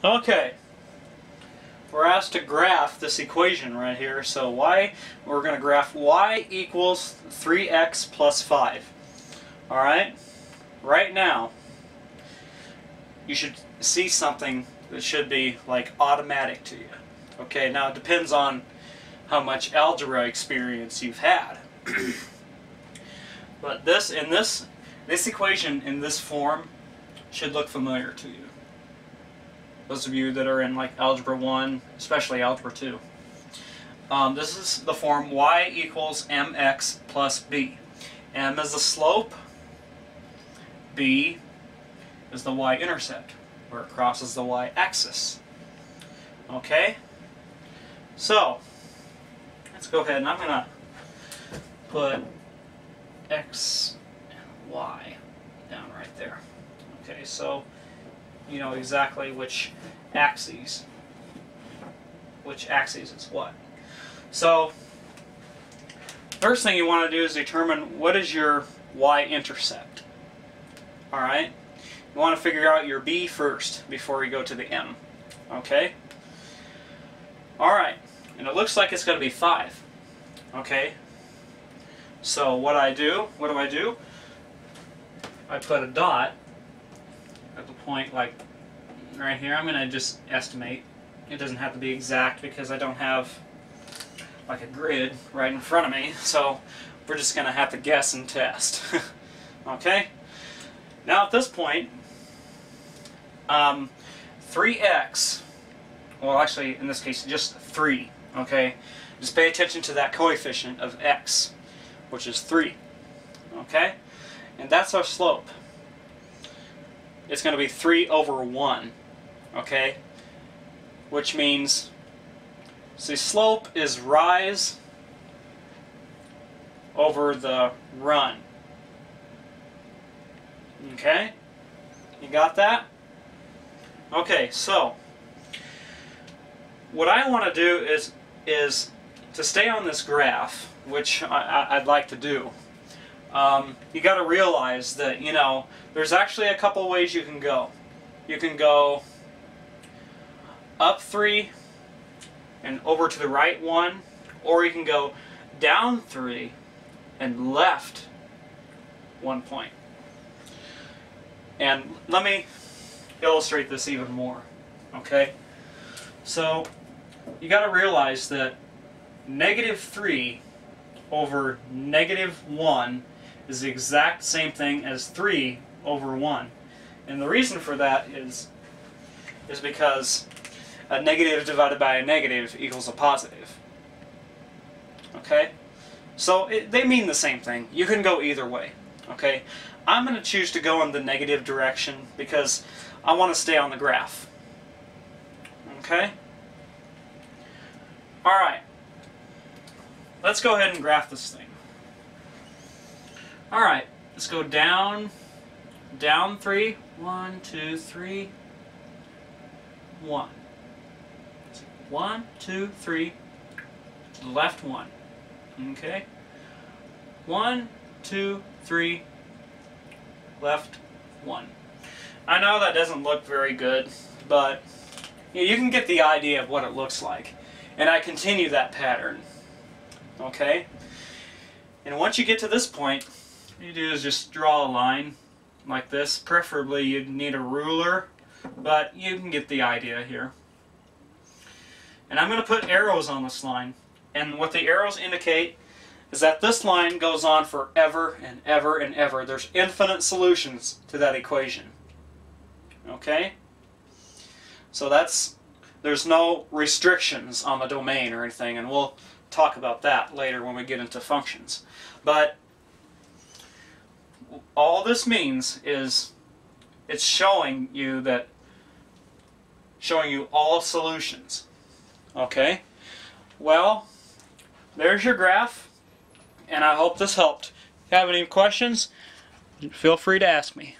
Okay, we're asked to graph this equation right here. So we're going to graph y equals 3x plus 5. Alright, right now you should see something that should be like automatic to you. Okay, now it depends on how much algebra experience you've had. But this equation in this form should look familiar to you. Those of you that are in like Algebra 1, especially Algebra 2. This is the form y equals mx plus b. M is the slope, b is the y-intercept, where it crosses the y-axis. Okay? So, let's go ahead and I'm going to put x and y down right there. Okay, so you know exactly which axes is what. So, first thing you want to do is determine what is your y-intercept. Alright? You want to figure out your b first before you go to the m. Okay? Alright, and it looks like it's going to be 5. Okay? So what do I do? I put a dot at the point like right here. I'm going to just estimate. It doesn't have to be exact because I don't have like a grid right in front of me, so we're just going to have to guess and test. Okay? Now at this point, 3x, well actually in this case just 3, okay? Just pay attention to that coefficient of x, which is 3, okay? And that's our slope. It's going to be 3 over 1, okay? Which means, see, slope is rise over the run. Okay? You got that? Okay, so what I want to do is to stay on this graph, which I'd like to do. You got to realize that, you know, there's actually a couple ways you can go. You can go up 3 and over to the right 1, or you can go down 3 and left 1 point. And let me illustrate this even more. Okay? So you got to realize that -3 over -1 is the exact same thing as 3 over 1. And the reason for that is because a negative divided by a negative equals a positive. Okay? So they mean the same thing. You can go either way. Okay? I'm going to choose to go in the negative direction because I want to stay on the graph. Okay? Alright. Let's go ahead and graph this thing. Alright, let's go down 3. 1, 2, 3. 1. 1, 2, 3. Left 1. Okay? 1, 2, 3. Left 1. I know that doesn't look very good, but you can get the idea of what it looks like. And I continue that pattern. Okay? And once you get to this point, what you do is just draw a line like this. Preferably you'd need a ruler, but you can get the idea here. And I'm going to put arrows on this line. And what the arrows indicate is that this line goes on forever and ever and ever. There's infinite solutions to that equation. Okay? So there's no restrictions on the domain or anything, and we'll talk about that later when we get into functions. But all this means is it's showing you all solutions. Okay? Well, there's your graph, and I hope this helped. If you have any questions, feel free to ask me.